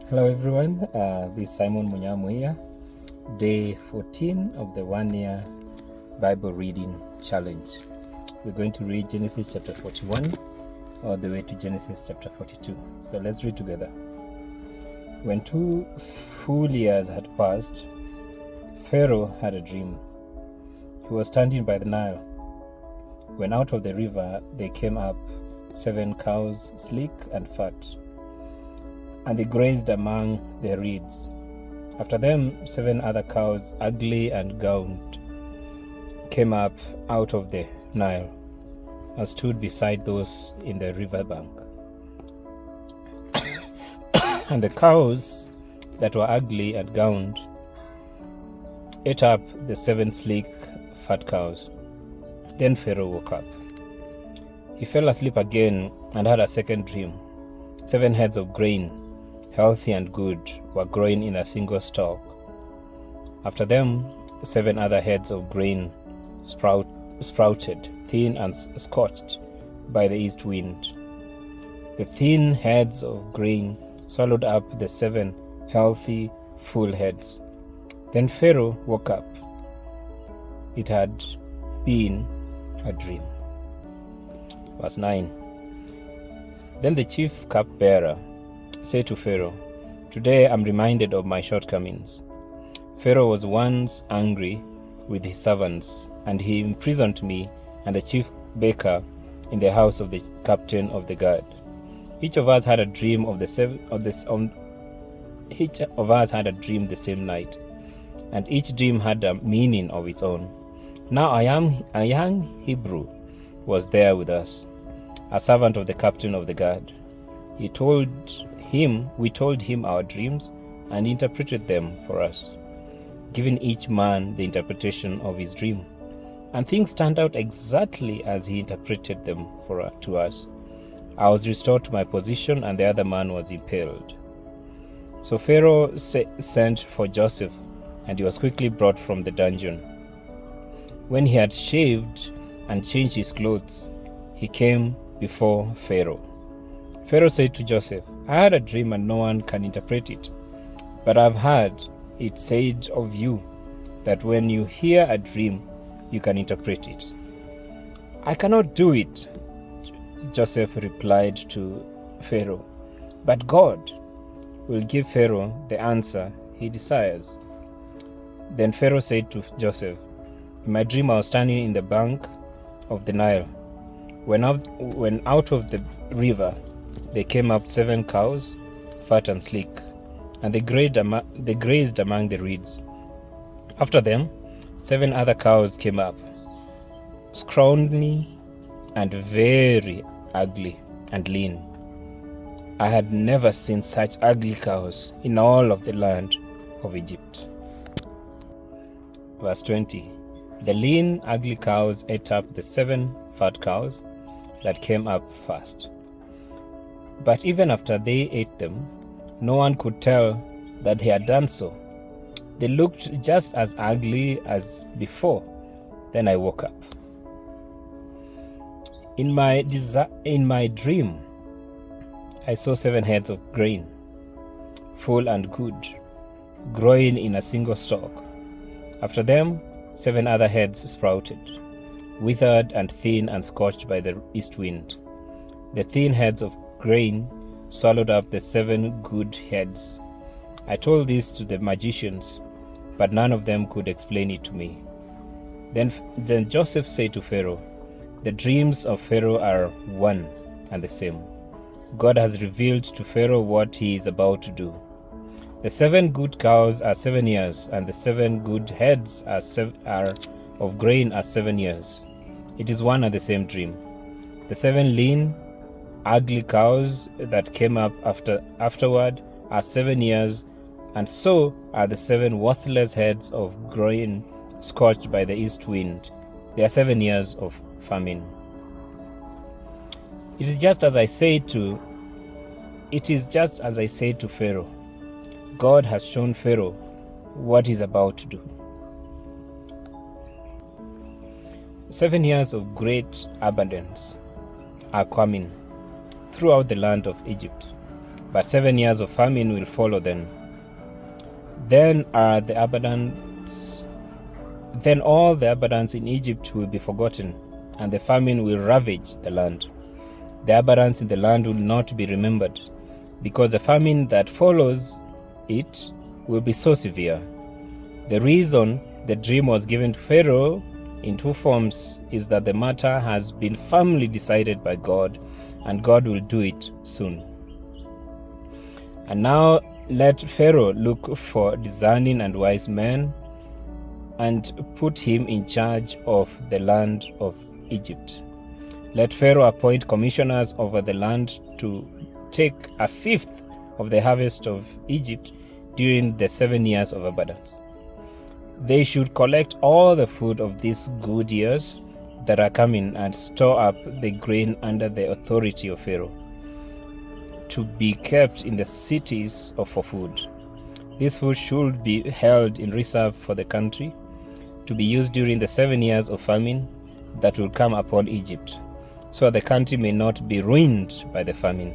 Hello everyone, this is Simon Munyamo here, day 14 of the 1-year Bible reading challenge. We're going to read Genesis chapter 41 all the way to Genesis chapter 42. So let's read together. When 2 full years had passed, Pharaoh had a dream. He was standing by the Nile, when out of the river there came up 7 cows, sleek and fat, and they grazed among the reeds. After them 7 other cows, ugly and gaunt, came up out of the Nile and stood beside those in the river bank. And the cows that were ugly and gaunt ate up the 7 sleek, fat cows. Then Pharaoh woke up. He fell asleep again and had a second dream. 7 heads of grain, healthy and good, were growing in a single stalk. After them 7 other heads of grain sprouted, thin and scorched by the east wind. The thin heads of grain swallowed up the 7 healthy, full heads. Then Pharaoh woke up. It had been a dream. Verse 9. Then the chief cupbearer said to Pharaoh, "Today I'm reminded of my shortcomings." Pharaoh was once angry with his servants, and he imprisoned me and the chief baker in the house of the captain of the guard. Each of us had a dream the same night, and each dream had a meaning of its own. Now a young Hebrew was there with us, a servant of the captain of the guard. We told him our dreams, and he interpreted them for us, giving each man the interpretation of his dream. And things turned out exactly as he interpreted them to us. I was restored to my position, and the other man was impaled. So Pharaoh sent for Joseph, and he was quickly brought from the dungeon. When he had shaved and changed his clothes, he came before Pharaoh. Pharaoh said to Joseph, "I had a dream and no one can interpret it. But I've heard it said of you that when you hear a dream, you can interpret it." "I cannot do it," Joseph replied to Pharaoh. "But God will give Pharaoh the answer he desires." Then Pharaoh said to Joseph, "In my dream I was standing in the bank of the Nile, when out of the river there came up 7 cows, fat and sleek, and they grazed among the reeds. After them 7 other cows came up, scrawny and very ugly and lean. I had never seen such ugly cows in all of the land of Egypt." Verse 20. The lean, ugly cows ate up the 7 fat cows that came up first. But even after they ate them, no one could tell that they had done so. They looked just as ugly as before. Then I woke up. In my dream, I saw 7 heads of grain, full and good, growing in a single stalk. After them 7 other heads sprouted, withered and thin and scorched by the east wind. The thin heads of grain swallowed up the 7 good heads. I told this to the magicians, but none of them could explain it to me. Then Joseph said to Pharaoh, "The dreams of Pharaoh are one and the same. God has revealed to Pharaoh what he is about to do. The 7 good cows are 7 years, and the 7 good heads of grain are 7 years. It is one and the same dream. The 7 lean, ugly cows that came up afterward are 7 years, and so are the 7 worthless heads of grain scorched by the east wind. They are 7 years of famine. It is just as I said to Pharaoh. God has shown Pharaoh what he is about to do." 7 years of great abundance are coming throughout the land of Egypt. but 7 years of famine will follow them. Then all the abundance in Egypt will be forgotten, and the famine will ravage the land. The abundance in the land will not be remembered, because the famine that follows it will be so severe. The reason the dream was given to Pharaoh in two forms is that the matter has been firmly decided by God, and God will do it soon. And now let Pharaoh look for discerning and wise men and put him in charge of the land of Egypt. Let Pharaoh appoint commissioners over the land to take 1/5 of the harvest of Egypt during the 7 years of abundance. They should collect all the food of these good years that are coming and store up the grain under the authority of Pharaoh, to be kept in the cities for food. This food should be held in reserve for the country, to be used during the 7 years of famine that will come upon Egypt, so the country may not be ruined by the famine.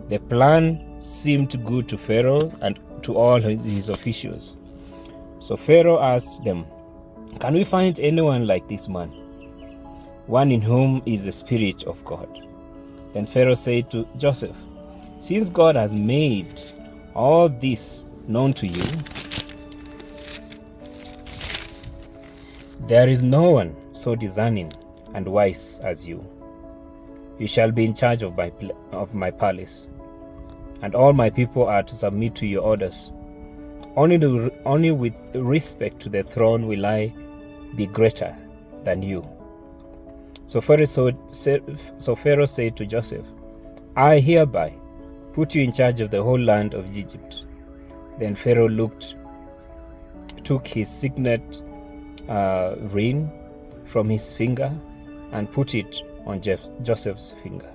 The plan seemed good to Pharaoh and to all his officials. So Pharaoh asked them, "Can we find anyone like this man, one in whom is the Spirit of God?" Then Pharaoh said to Joseph, "Since God has made all this known to you, there is no one so discerning and wise as you. You shall be in charge of my palace, and all my people are to submit to your orders. Only with respect to the throne will I be greater than you." So Pharaoh said to Joseph, "I hereby put you in charge of the whole land of Egypt." Then Pharaoh took his signet ring from his finger and put it on Joseph's finger.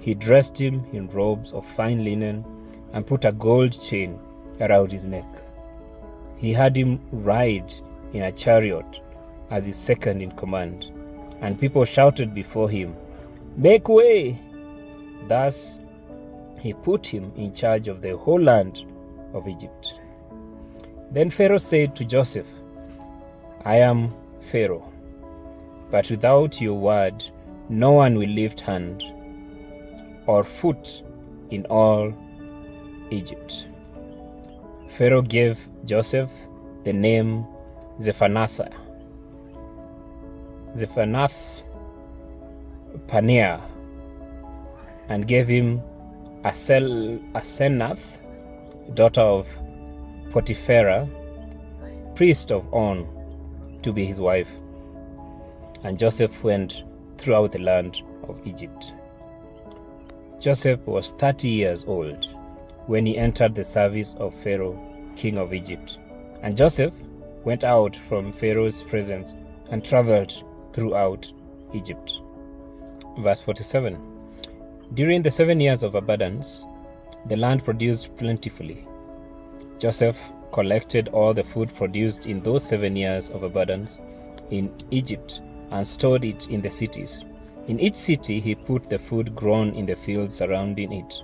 He dressed him in robes of fine linen and put a gold chain around his neck. He had him ride in a chariot as his second in command, and people shouted before him, "Make way!" Thus he put him in charge of the whole land of Egypt. Then Pharaoh said to Joseph, "I am Pharaoh, but without your word no one will lift hand or foot in all Egypt." Pharaoh gave Joseph the name Zephanath Paneah, and gave him Asenath, daughter of Potiphera, priest of On, to be his wife. And Joseph went throughout the land of Egypt. Joseph was 30 years old when he entered the service of Pharaoh, king of Egypt. And Joseph went out from Pharaoh's presence and traveled throughout Egypt. Verse 47. During the 7 years of abundance, the land produced plentifully. Joseph collected all the food produced in those 7 years of abundance in Egypt and stored it in the cities. In each city he put the food grown in the fields surrounding it.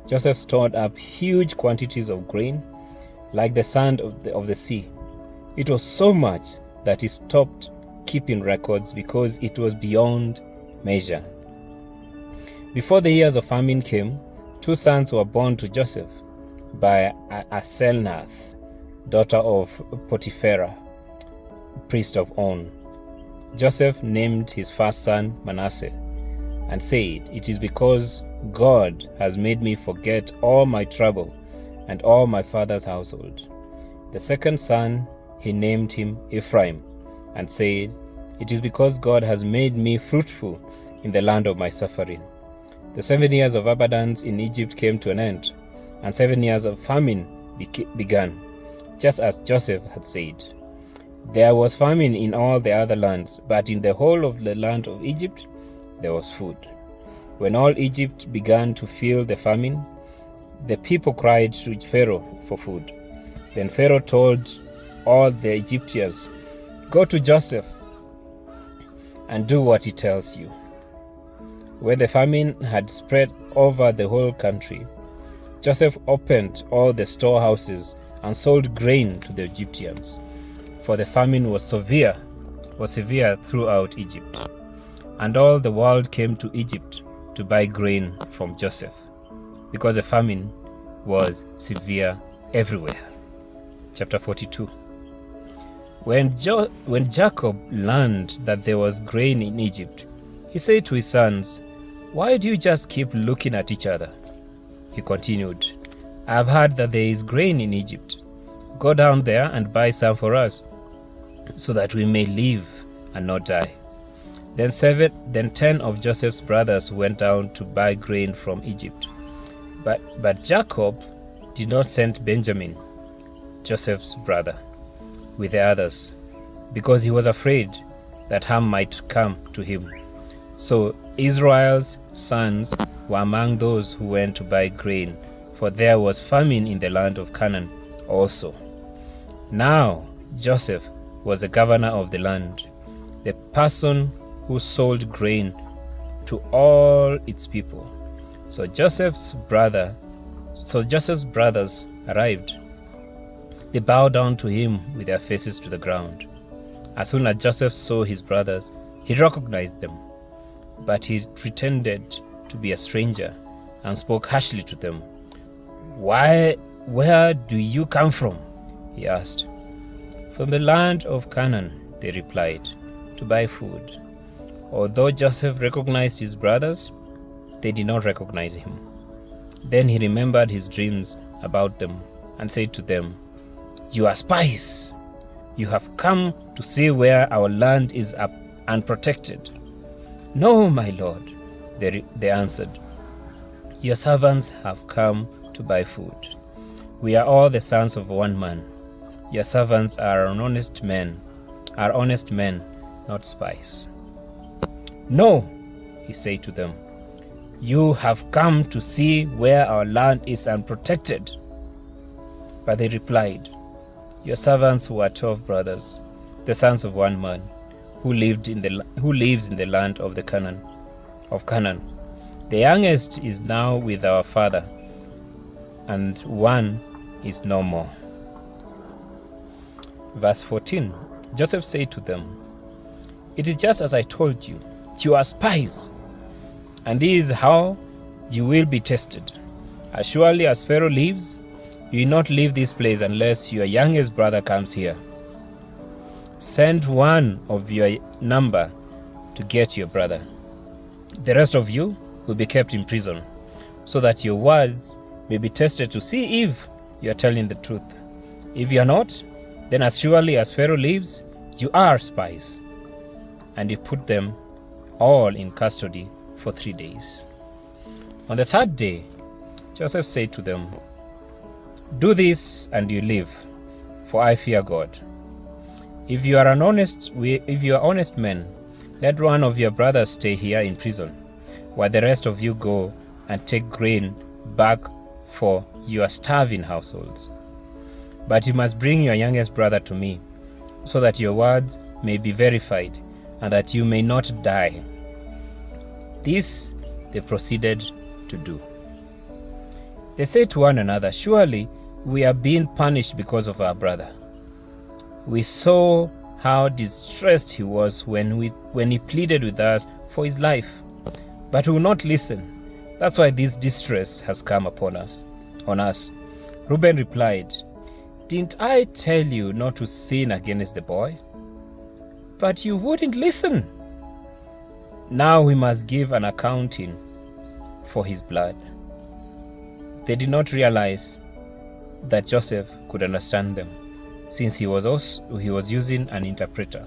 Joseph stored up huge quantities of grain, like the sand of the sea. It was so much that he stopped keeping records because it was beyond measure. Before the years of famine came, 2 sons were born to Joseph by Asenath, daughter of Potiphera, priest of On. Joseph named his first son Manasseh and said, "It is because God has made me forget all my trouble and all my father's household." The second son he named him Ephraim and said, "It is because God has made me fruitful in the land of my suffering." The 7 years of abundance in Egypt came to an end, and 7 years of famine began, just as Joseph had said. There was famine in all the other lands, but in the whole of the land of Egypt there was food. When all Egypt began to feel the famine, the people cried to Pharaoh for food. Then Pharaoh told all the Egyptians, "Go to Joseph and do what he tells you." When the famine had spread over the whole country, Joseph opened all the storehouses and sold grain to the Egyptians, for the famine was severe throughout Egypt. And all the world came to Egypt to buy grain from Joseph, because the famine was severe everywhere. Chapter 42. When Jacob learned that there was grain in Egypt, he said to his sons, "Why do you just keep looking at each other?" He continued, "I have heard that there is grain in Egypt. Go down there and buy some for us, so that we may live and not die." Then 10 of Joseph's brothers went down to buy grain from Egypt. But Jacob did not send Benjamin, Joseph's brother, with the others, because he was afraid that harm might come to him. So Israel's sons were among those who went to buy grain, for there was famine in the land of Canaan also. Now Joseph was the governor of the land, the person who sold grain to all its people. So Joseph's brothers arrived. They bowed down to him with their faces to the ground. As soon as Joseph saw his brothers, he recognized them. But he pretended to be a stranger and spoke harshly to them. "Where do you come from?" he asked. "From the land of Canaan," they replied, "to buy food." Although Joseph recognized his brothers, they did not recognize him. Then he remembered his dreams about them and said to them, "You are spies. You have come to see where our land is unprotected." "No, my lord," they answered. "Your servants have come to buy food. We are all the sons of one man. Your servants are honest men, not spies." "No," he said to them, "you have come to see where our land is unprotected." But they replied, "Your servants were 12 brothers, the sons of one man, who lives in the land of Canaan. The youngest is now with our father, and one is no more." Verse 14. Joseph said to them, "It is just as I told you. You are spies, and this is how you will be tested. As surely as Pharaoh lives, you will not leave this place unless your youngest brother comes here. Send one of your number to get your brother. The rest of you will be kept in prison, so that your words may be tested to see if you are telling the truth. If you are not, then as surely as Pharaoh lives, you are spies." And he put them all in custody for 3 days. On the 3rd day, Joseph said to them, "Do this and you live, for I fear God. If you are honest men, let one of your brothers stay here in prison, while the rest of you go and take grain back for your starving households. But you must bring your youngest brother to me, so that your words may be verified, and that you may not die." This they proceeded to do. They said to one another, "Surely we are being punished because of our brother. We saw how distressed he was when he pleaded with us for his life, but we will not listen. That's why this distress has come on us." Reuben replied, "Didn't I tell you not to sin against the boy? But you wouldn't listen. Now we must give an accounting for his blood." They did not realize that Joseph could understand them, since he was using an interpreter.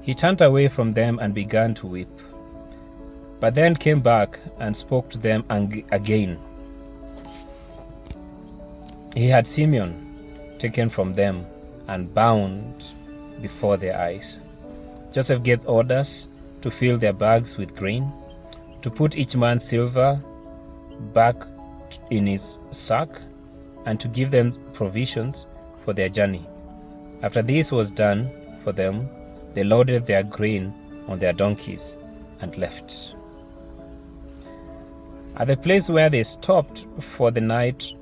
He turned away from them and began to weep, but then came back and spoke to them again. He had Simeon taken from them and bound before their eyes. Joseph gave orders to fill their bags with grain, to put each man's silver back in his sack, and to give them provisions for their journey. After this was done for them, they loaded their grain on their donkeys and left. At the place where they stopped for the night,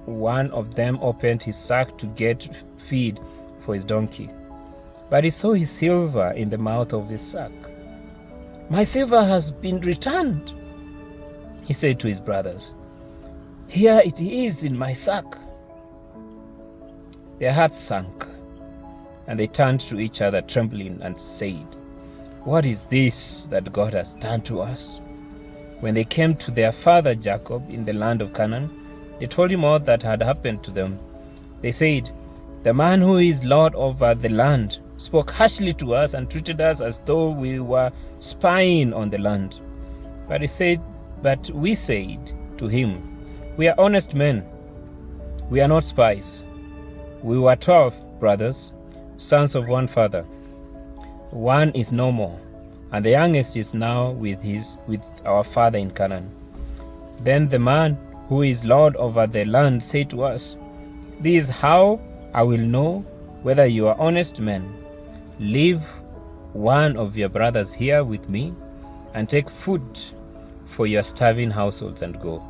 one of them opened his sack to get feed for his donkey. But he saw his silver in the mouth of his sack. "My silver has been returned," he said to his brothers. "Here it is in my sack." Their hearts sank, and they turned to each other trembling and said, "What is this that God has done to us?" When they came to their father Jacob in the land of Canaan, they told him all that had happened to them. They said, "The man who is Lord over the land spoke harshly to us and treated us as though we were spying on the land." But we said to him, "We are honest men. We are not spies. We were 12 brothers, sons of one father. One is no more, and the youngest is now with our father in Canaan." Then the man who is Lord over the land said to us, "This is how I will know whether you are honest men. Leave one of your brothers here with me, and take food for your starving households and go.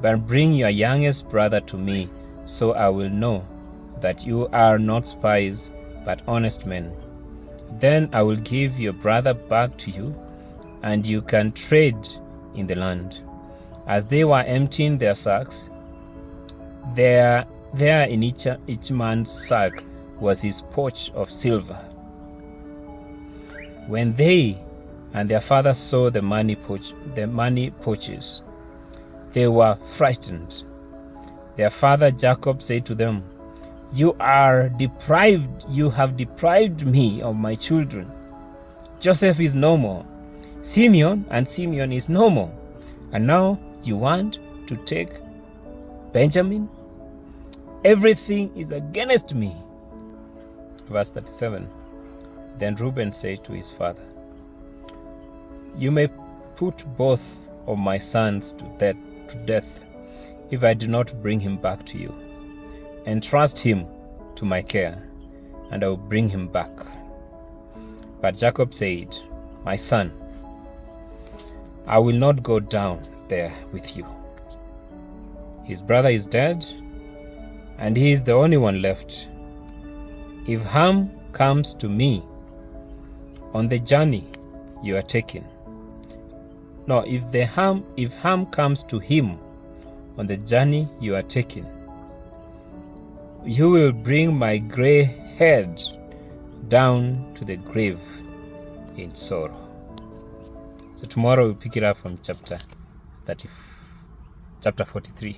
But bring your youngest brother to me, so I will know that you are not spies, but honest men. Then I will give your brother back to you, and you can trade in the land." As they were emptying their sacks, there in each man's sack was his pouch of silver. When they and their father saw the money pouches, they were frightened. Their father Jacob said to them, You have deprived me of my children. Joseph is no more, Simeon is no more, and now you want to take Benjamin? Everything is against me." Verse 37. Then Reuben said to his father, "You may put both of my sons to death if I do not bring him back to you. Entrust him to my care, and I will bring him back." But Jacob said, "My son, I will not go down there with you. His brother is dead, and he is the only one left. If Ham comes to me on the journey you are taking, if Ham comes to him on the journey you are taking, you will bring my gray head down to the grave in sorrow." So tomorrow we'll pick it up from chapter 43.